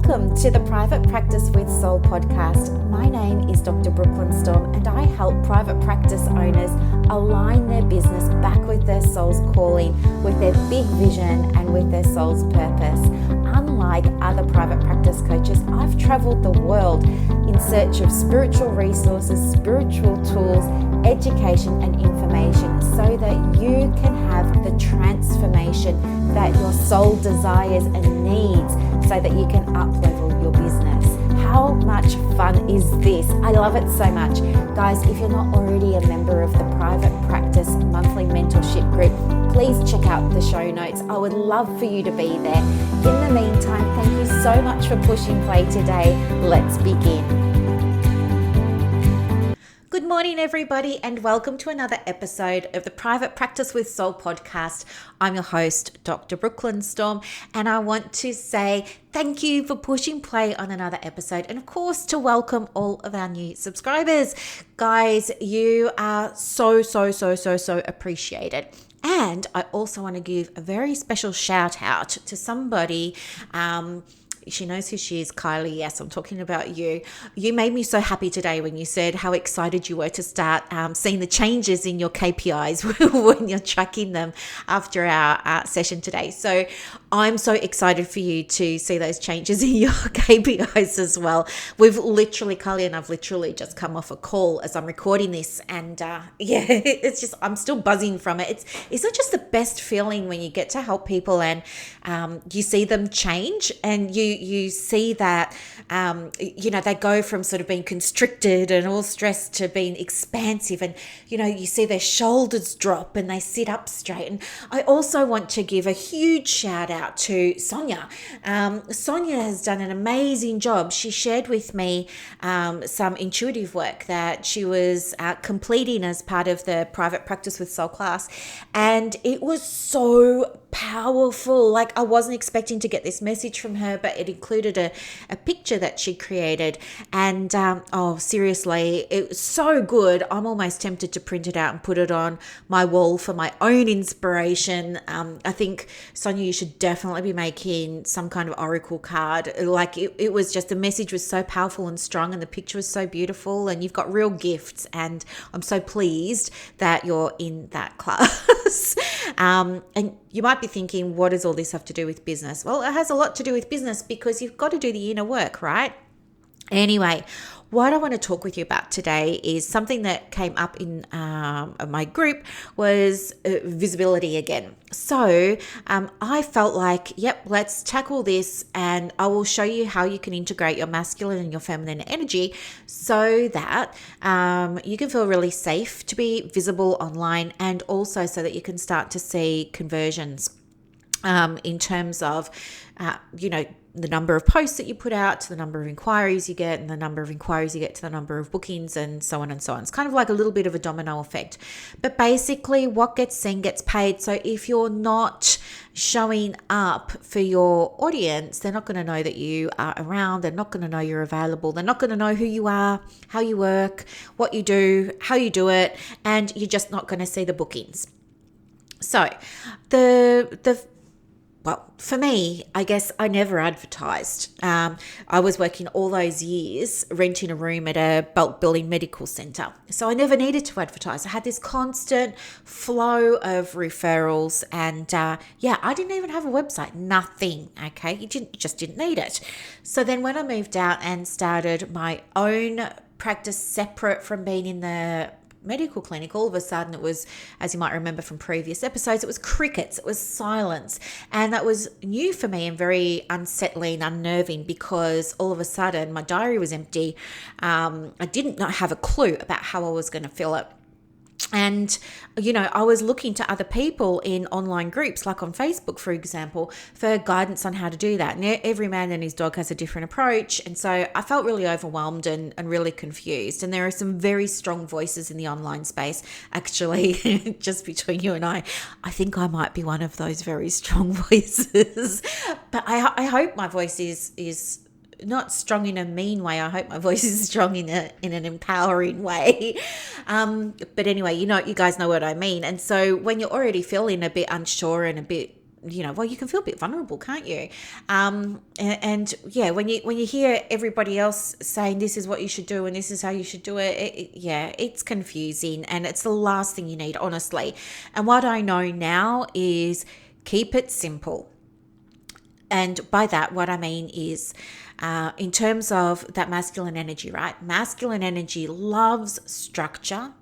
Welcome to the Private Practice with Soul podcast. My name is Dr. Brooklyn Storme, and I help private practice owners align their business back with their soul's calling, with their big vision and with their soul's purpose. Unlike other private practice coaches, I've traveled the world in search of spiritual resources, spiritual tools, education and information so that you can have the transformation that your soul desires and needs so that you can up-level your business. How much fun is this? I love it so much. Guys, if you're not already a member of the Private Practice Monthly Mentorship Group, please check out the show notes. I would love for you to be there. In the meantime, thank you so much for pushing play today. Let's begin. Good morning, everybody, and welcome to another episode of the Private Practice with Soul podcast. I'm your host, Dr. Brooklyn Storme, and I want to say thank you for pushing play on another episode, and of course, to welcome all of our new subscribers. Guys, you are so appreciated. And I also want to give a very special shout out to somebody. She knows who she is, Kylie. Yes, I'm talking about you. You made me so happy today when you said how excited you were to start seeing the changes in your KPIs when you're tracking them after our session today. So I'm so excited for you to see those changes in your KPIs as well. Kylie and I've literally just come off a call as I'm recording this, and it's just, I'm still buzzing from it. It's not just the best feeling when you get to help people and you see them change, and you see that they go from sort of being constricted and all stressed to being expansive, and you see their shoulders drop and they sit up straight. And I also want to give a huge shout out to Sonia. Sonia has done an amazing job. She shared with me some intuitive work that she was completing as part of the Private Practice with Soul class, and it was so powerful. Like, I wasn't expecting to get this message from her, but it included a picture that she created, and seriously, it was so good. I'm almost tempted to print it out and put it on my wall for my own inspiration. I think, Sonia, you should definitely be making some kind of oracle card. Like, it was just, the message was so powerful and strong, and the picture was so beautiful, and you've got real gifts, and I'm so pleased that you're in that class. And you might be thinking, what does all this have to do with business? Well, it has a lot to do with business, because you've got to do the inner work, right? Anyway, what I want to talk with you about today is something that came up in my group, was visibility again. So I felt like, let's tackle this, and I will show you how you can integrate your masculine and your feminine energy so that you can feel really safe to be visible online, and also so that you can start to see conversions in terms of, the number of posts that you put out to the number of inquiries you get, and the number of inquiries you get to the number of bookings, and so on and so on. It's kind of like a little bit of a domino effect. But basically, what gets seen gets paid. So if you're not showing up for your audience, they're not going to know that you are around. They're not going to know you're available. They're not going to know who you are, how you work, what you do, how you do it, and you're just not going to see the bookings. So well, for me, I guess I never advertised. I was working all those years renting a room at a bulk billing medical centre. So I never needed to advertise. I had this constant flow of referrals, and I didn't even have a website, nothing, okay? You just didn't need it. So then when I moved out and started my own practice separate from being in the medical clinic, all of a sudden it was, as you might remember from previous episodes, it was crickets, it was silence. And that was new for me and very unsettling, unnerving, because all of a sudden my diary was empty. I didn't have a clue about how I was going to fill it. And, I was looking to other people in online groups, like on Facebook, for example, for guidance on how to do that. And every man and his dog has a different approach. And so I felt really overwhelmed and really confused. And there are some very strong voices in the online space. Actually, just between you and I think I might be one of those very strong voices. But I hope my voice is not strong in a mean way. I hope my voice is strong in an empowering way. But anyway, you guys know what I mean. And so when you're already feeling a bit unsure and a bit well, you can feel a bit vulnerable, can't you? And yeah, when you hear everybody else saying this is what you should do and this is how you should do it, it's confusing, and it's the last thing you need, honestly. And what I know now is keep it simple. And by that, what I mean is, in terms of that masculine energy, right? Masculine energy loves structure.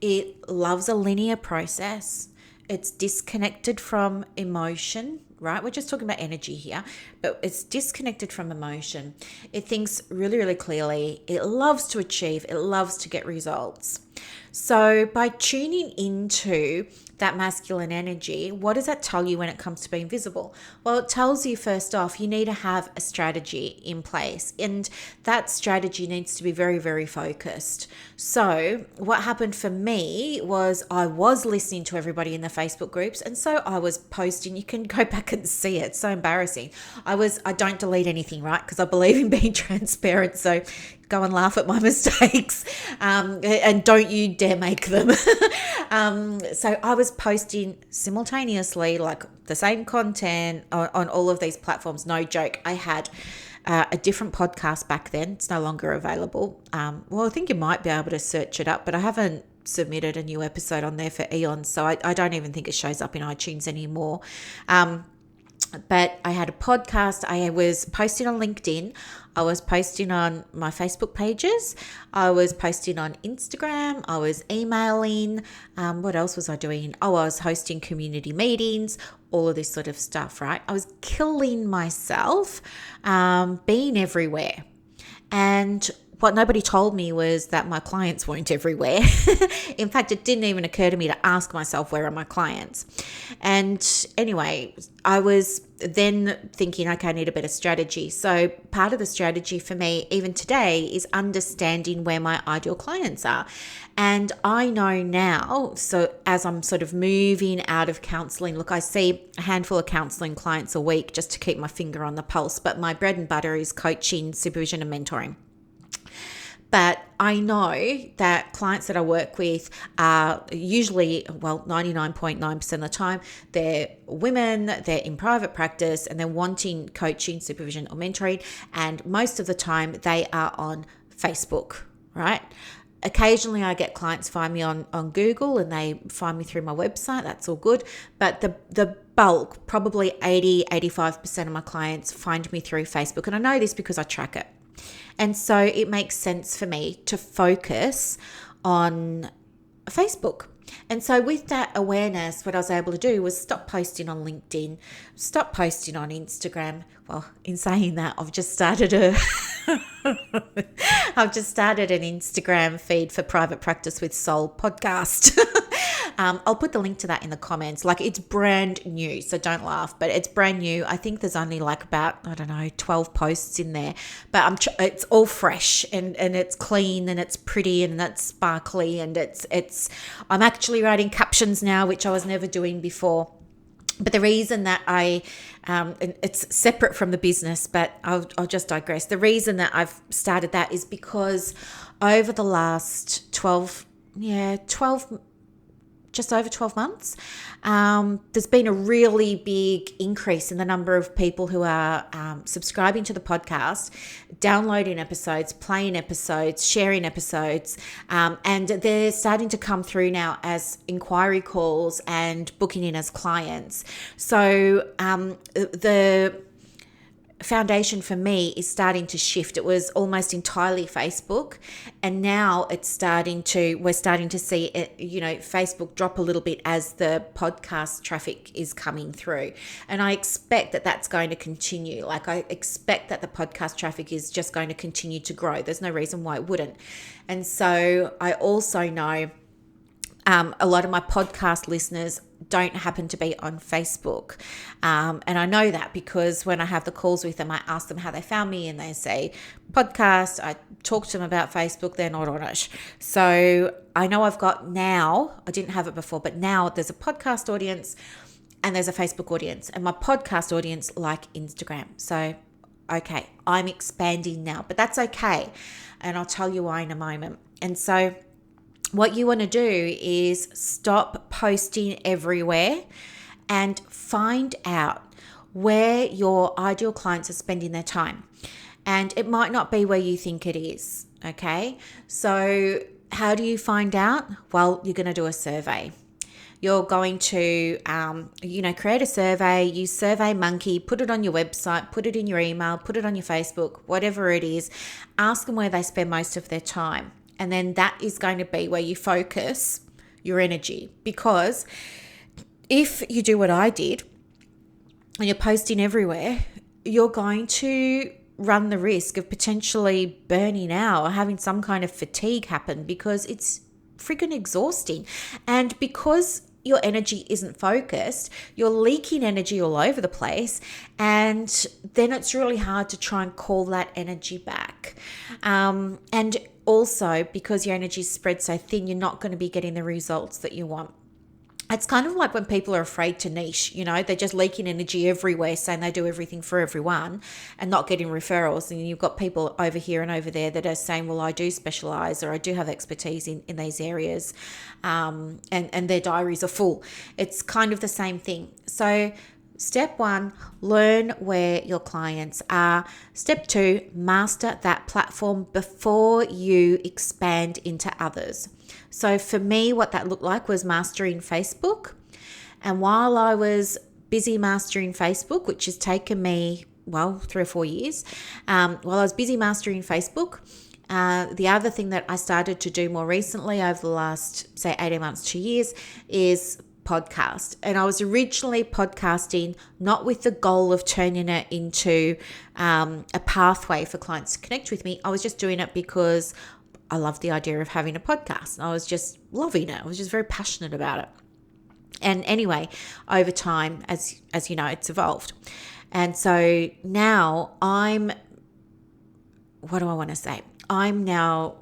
It loves a linear process. It's disconnected from emotion, right? We're just talking about energy here, but it's disconnected from emotion. It thinks really, really clearly. It loves to achieve. It loves to get results. So by tuning into that masculine energy, what does that tell you when it comes to being visible? Well, it tells you, first off, you need to have a strategy in place, and that strategy needs to be very, very focused. So what happened for me was I was listening to everybody in the Facebook groups, and so I was posting. You can go back and see it. It's so embarrassing. I don't delete anything, right? Because I believe in being transparent. So go and laugh at my mistakes, and don't you dare make them. So I was posting simultaneously, like the same content on all of these platforms. No joke. I had a different podcast back then. It's no longer available. Well, I think you might be able to search it up, but I haven't submitted a new episode on there for eons, so I don't even think it shows up in iTunes anymore. But I had a podcast. I was posting on LinkedIn. I was posting on my Facebook pages. I was posting on Instagram. I was emailing. What else was I doing? I was hosting community meetings, all of this sort of stuff, right? I was killing myself, being everywhere. And what nobody told me was that my clients weren't everywhere. In fact, it didn't even occur to me to ask myself, where are my clients? And anyway, I was then thinking, okay, I need a better strategy. So part of the strategy for me, even today, is understanding where my ideal clients are. And I know now, so as I'm sort of moving out of counseling, look, I see a handful of counseling clients a week just to keep my finger on the pulse, but my bread and butter is coaching, supervision, and mentoring. But I know that clients that I work with are usually, 99.9% of the time, they're women, they're in private practice, and they're wanting coaching, supervision, or mentoring. And most of the time they are on Facebook, right? Occasionally I get clients find me on Google, and they find me through my website. That's all good. But the bulk, probably 85% of my clients find me through Facebook. And I know this because I track it. And so it makes sense for me to focus on Facebook. And so with that awareness, what I was able to do was stop posting on LinkedIn, stop posting on Instagram. Well, in saying that, I've just started an Instagram feed for Private Practice with Soul podcast. I'll put the link to that in the comments. Like, it's brand new, so don't laugh, but it's brand new. I think there's only like about, 12 posts in there, but it's all fresh and it's clean and it's pretty and it's sparkly, and I'm actually writing captions now, which I was never doing before. But the reason that it's separate from the business, but I'll just digress. The reason that I've started that is because over the last just over 12 months, there's been a really big increase in the number of people who are subscribing to the podcast, downloading episodes, playing episodes, sharing episodes, and they're starting to come through now as inquiry calls and booking in as clients. So the foundation for me is starting to shift. It was almost entirely Facebook, and now we're starting to see it, Facebook drop a little bit as the podcast traffic is coming through. And I expect that that's going to continue. Like, I expect that the podcast traffic is just going to continue to grow. There's no reason why it wouldn't. And so I also know a lot of my podcast listeners don't happen to be on Facebook. And I know that because when I have the calls with them, I ask them how they found me, and they say podcast. I talk to them about Facebook. They're not on it. So I know I didn't have it before, but now there's a podcast audience and there's a Facebook audience, and my podcast audience like Instagram. So, okay, I'm expanding now, but that's okay. And I'll tell you why in a moment. And so what you want to do is stop posting everywhere and find out where your ideal clients are spending their time. And it might not be where you think it is, okay? So how do you find out? Well, you're going to do a survey. You're going to, create a survey, use SurveyMonkey, put it on your website, put it in your email, put it on your Facebook, whatever it is. Ask them where they spend most of their time. And then that is going to be where you focus your energy. Because if you do what I did and you're posting everywhere, you're going to run the risk of potentially burning out or having some kind of fatigue happen, because it's freaking exhausting. And because your energy isn't focused, you're leaking energy all over the place, and then it's really hard to try and call that energy back. And also, because your energy is spread so thin, you're not going to be getting the results that you want. It's kind of like when people are afraid to niche, they're just leaking energy everywhere, saying they do everything for everyone and not getting referrals. And you've got people over here and over there that are saying, well, I do specialize, or I do have expertise in these areas, and their diaries are full. It's kind of the same thing. So step 1, learn where your clients are. Step 2, master that platform before you expand into others. So for me, what that looked like was mastering Facebook. And while I was busy mastering Facebook, which has taken me, 3 or 4 years, while I was busy mastering Facebook, the other thing that I started to do more recently over the last, say, 18 months, 2 years, is podcast. And I was originally podcasting not with the goal of turning it into a pathway for clients to connect with me. I was just doing it because I love the idea of having a podcast. I was just loving it. I was just very passionate about it. And anyway, over time, as you know, it's evolved. And so now I'm now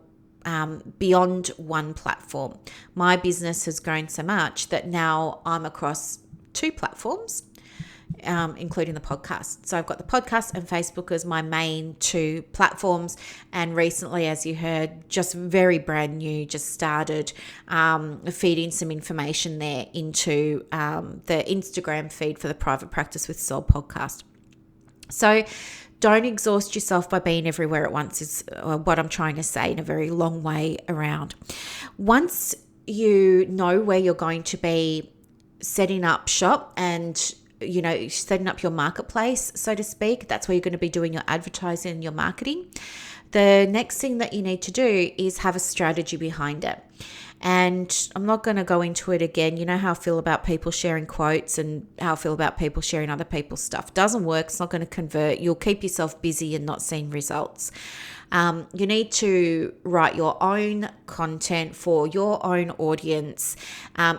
beyond one platform. My business has grown so much that now I'm across 2 platforms, including the podcast. So I've got the podcast and Facebook as my main 2 platforms. And recently, as you heard, just very brand new, just started feeding some information there into the Instagram feed for the Private Practice with Soul podcast. So don't exhaust yourself by being everywhere at once, is what I'm trying to say in a very long way around. Once you know where you're going to be setting up shop and setting up your marketplace, so to speak, that's where you're going to be doing your advertising and your marketing. The next thing that you need to do is have a strategy behind it. And I'm not going to go into it again. You know how I feel about people sharing quotes and how I feel about people sharing other people's stuff. Doesn't work. It's not going to convert. You'll keep yourself busy and not seeing results. You need to write your own content for your own audience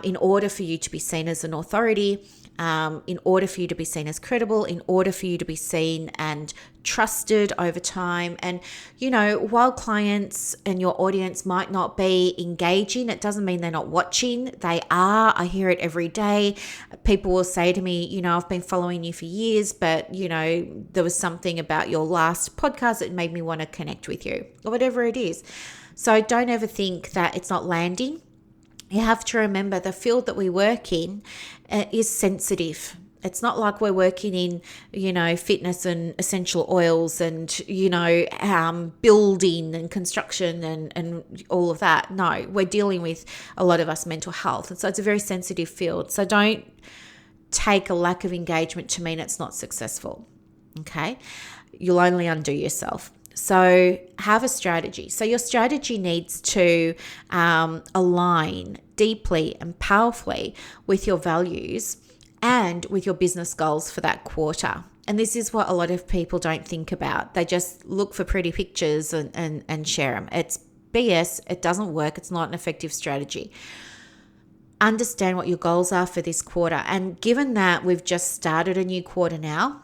in order for you to be seen as an authority, in order for you to be seen as credible, in order for you to be seen and trusted over time. And, while clients and your audience might not be engaging, it doesn't mean they're not watching. They are. I hear it every day. People will say to me, I've been following you for years, but, there was something about your last podcast that made me want to connect with you, or whatever it is. So don't ever think that it's not landing. You have to remember the field that we work in is sensitive. It's not like we're working in, fitness and essential oils and, building and construction and all of that. No, we're dealing with, a lot of us, mental health. And so it's a very sensitive field. So don't take a lack of engagement to mean it's not successful. Okay? You'll only undo yourself. So have a strategy. So your strategy needs to align deeply and powerfully with your values and with your business goals for that quarter. And this is what a lot of people don't think about. They just look for pretty pictures and share them. It's BS. It doesn't work. It's not an effective strategy. Understand what your goals are for this quarter. And given that we've just started a new quarter now,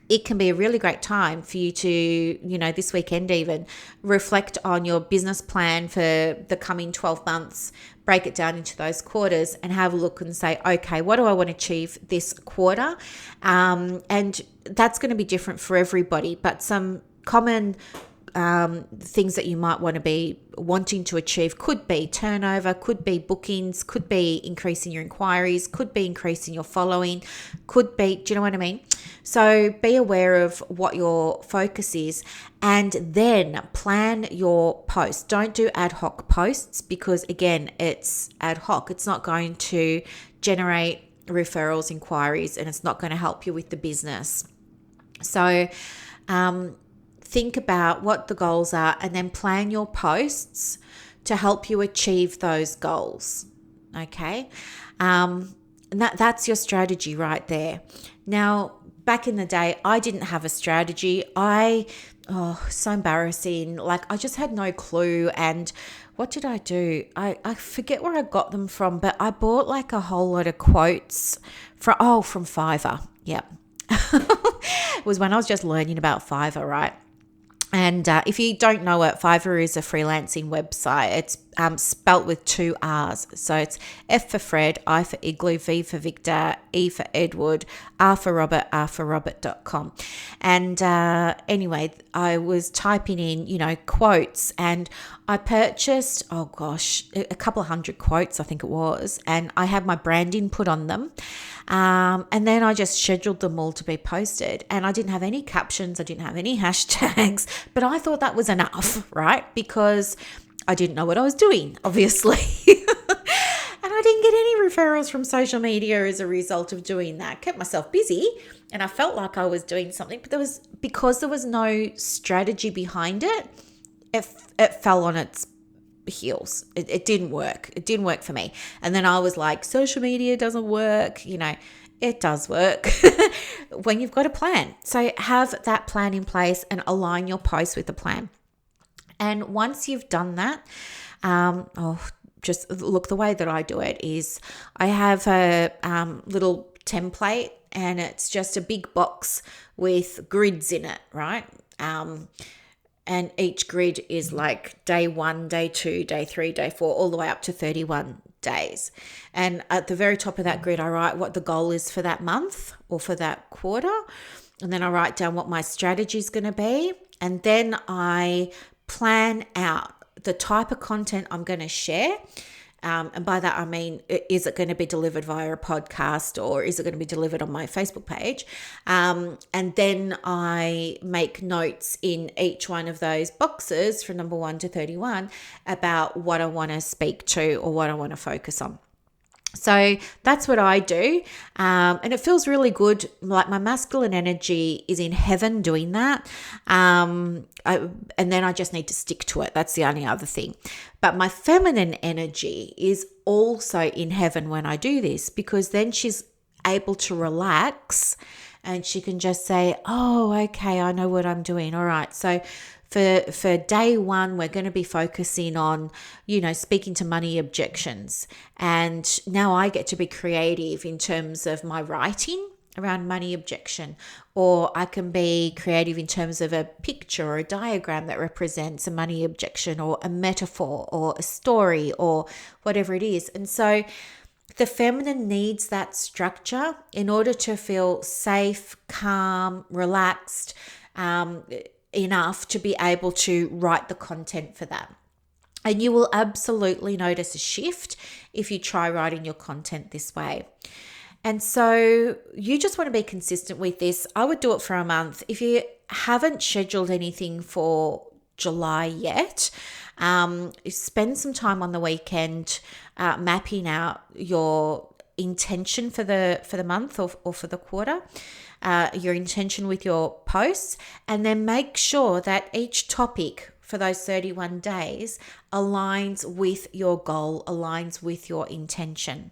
it can be a really great time for you to, this weekend even, reflect on your business plan for the coming 12 months, break it down into those quarters and have a look and say, okay, what do I want to achieve this quarter? And that's going to be different for everybody, but some common things that you might want to be wanting to achieve could be turnover, could be bookings, could be increasing your inquiries, could be increasing your following, could be, do you know what I mean? So be aware of what your focus is and then plan your posts. Don't do ad hoc posts because, again, it's ad hoc. It's not going to generate referrals, inquiries, and it's not going to help you with the business. So think about what the goals are and then plan your posts to help you achieve those goals. Okay. And that's your strategy right there. Now, back in the day, I didn't have a strategy. So embarrassing. Like, I just had no clue. And what did I do? I forget where I got them from, but I bought like a whole lot of quotes from Fiverr. Yep. It was when I was just learning about Fiverr, right? And if you don't know it, Fiverr is a freelancing website. It's spelt with 2 R's. So it's F for Fred, I for Igloo, V for Victor, E for Edward, R for Robert, R for Robert.com. And anyway, I was typing in, quotes, and I purchased, a couple of hundred quotes, I think it was. And I had my branding put on them. And then I just scheduled them all to be posted, and I didn't have any captions. I didn't have any hashtags, but I thought that was enough, right? Because I didn't know what I was doing, obviously. And I didn't get any referrals from social media as a result of doing that. Kept myself busy and I felt like I was doing something, but because there was no strategy behind it, it fell on its heels. It didn't work. It didn't work for me. And then I was like, social media doesn't work. It does work when you've got a plan. So have that plan in place and align your posts with the plan. And once you've done that, just look, the way that I do it is I have a little template, and it's just a big box with grids in it, right? And each grid is like day 1, day 2, day 3, day 4, all the way up to 31 days. And at the very top of that grid, I write what the goal is for that month or for that quarter. And then I write down what my strategy is going to be. And then I plan out the type of content I'm going to share. And by that, I mean, is it going to be delivered via a podcast, or is it going to be delivered on my Facebook page? And then I make notes in each one of those boxes from number 1 to 31 about what I want to speak to or what I want to focus on. So that's what I do. And it feels really good. Like, my masculine energy is in heaven doing that. And then I just need to stick to it. That's the only other thing. But my feminine energy is also in heaven when I do this, because then she's able to relax and she can just say, oh, okay, I know what I'm doing. All right. So for day 1, we're going to be focusing on, speaking to money objections. And now I get to be creative in terms of my writing around money objection, or I can be creative in terms of a picture or a diagram that represents a money objection, or a metaphor or a story or whatever it is. And so the feminine needs that structure in order to feel safe, calm, relaxed, enough to be able to write the content for that. And you will absolutely notice a shift if you try writing your content this way. And so you just want to be consistent with this. I would do it for a month. If you haven't scheduled anything for July yet, spend some time on the weekend mapping out your intention for the month or for the quarter, your intention with your posts, and then make sure that each topic for those 31 days aligns with your goal, aligns with your intention.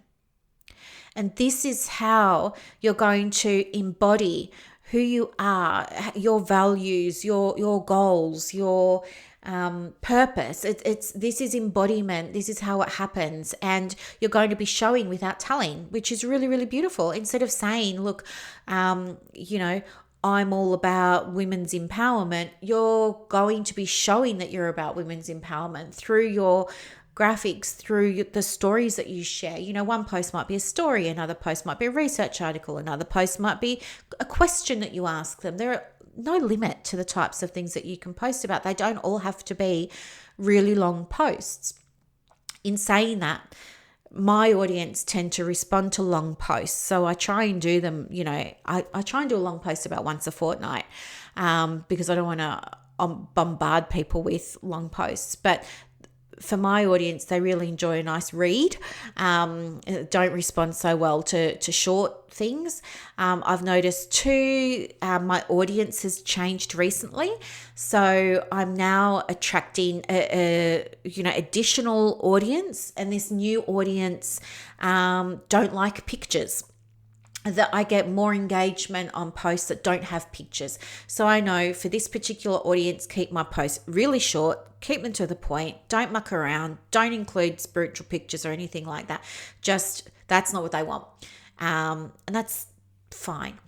And this is how you're going to embody who you are, your values, your goals, your purpose. This is embodiment. This is how it happens. And you're going to be showing without telling, which is really, really beautiful. Instead of saying, look, I'm all about women's empowerment, you're going to be showing that you're about women's empowerment through your graphics, through the stories that you share. One post might be a story, another post might be a research article, another post might be a question that you ask them. There are no limit to the types of things that you can post about. They don't all have to be really long posts. In saying that, my audience tend to respond to long posts. So I try and do them, I try and do a long post about once a fortnight because I don't want to bombard people with long posts. But for my audience, they really enjoy a nice read, don't respond so well to short things. I've noticed too, my audience has changed recently. So I'm now attracting additional audience, and this new audience don't like pictures. That I get more engagement on posts that don't have pictures. So I know for this particular audience, keep my posts really short, keep them to the point, don't muck around, don't include spiritual pictures or anything like that. Just, that's not what they want. And that's fine.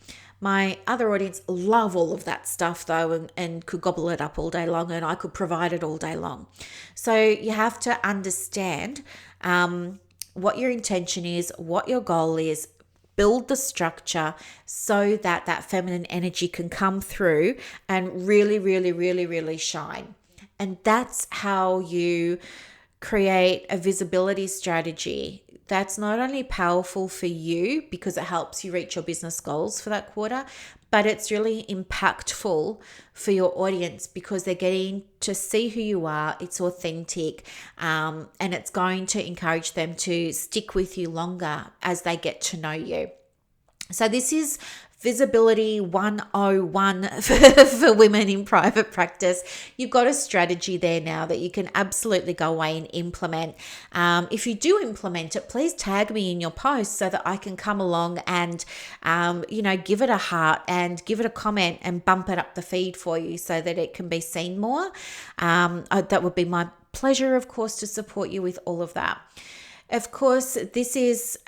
My other audience love all of that stuff though, and could gobble it up all day long, and I could provide it all day long. So you have to understand what your intention is, what your goal is, build the structure so that that feminine energy can come through and really, really, really, really shine. And that's how you create a visibility strategy that's not only powerful for you because it helps you reach your business goals for that quarter, but it's really impactful for your audience because they're getting to see who you are. It's authentic, and it's going to encourage them to stick with you longer as they get to know you. So this is Visibility 101 for women in private practice. You've got a strategy there now that you can absolutely go away and implement. If you do implement it, please tag me in your post so that I can come along and, give it a heart and give it a comment and bump it up the feed for you so that it can be seen more. That would be my pleasure, of course, to support you with all of that. Of course, this is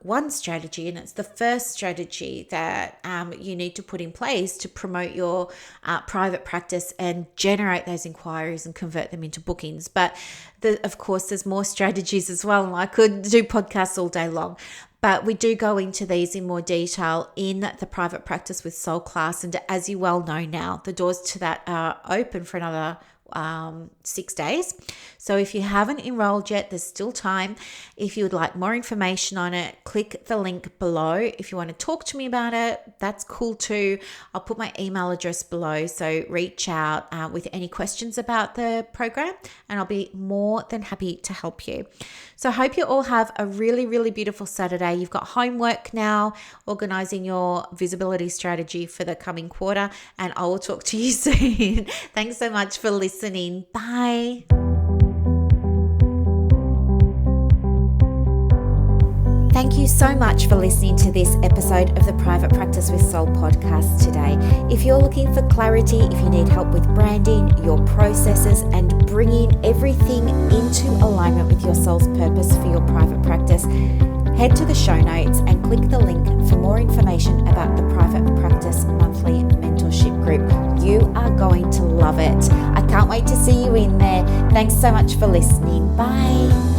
one strategy, and it's the first strategy that you need to put in place to promote your private practice and generate those inquiries and convert them into bookings. But of course, there's more strategies as well, and I could do podcasts all day long. But we do go into these in more detail in the Private Practice with Soul class. And as you well know now, the doors to that are open for another 6 days. So if you haven't enrolled yet, there's still time. If you would like more information on it, click the link below. If you want to talk to me about it, that's cool too. I'll put my email address below, so reach out with any questions about the program, and I'll be more than happy to help you. So I hope you all have a really, really beautiful Saturday. You've got homework now, organizing your visibility strategy for the coming quarter, and I will talk to you soon. Thanks so much for listening. Bye. Thank you so much for listening to this episode of the Private Practice with Soul podcast today. If you're looking for clarity, if you need help with branding, your processes, and bringing everything into alignment with your soul's purpose for your private practice, head to the show notes and click the link for more information about the Private Practice Monthly Mentorship Group. You are going to love it. I can't wait to see you in there. Thanks so much for listening. Bye.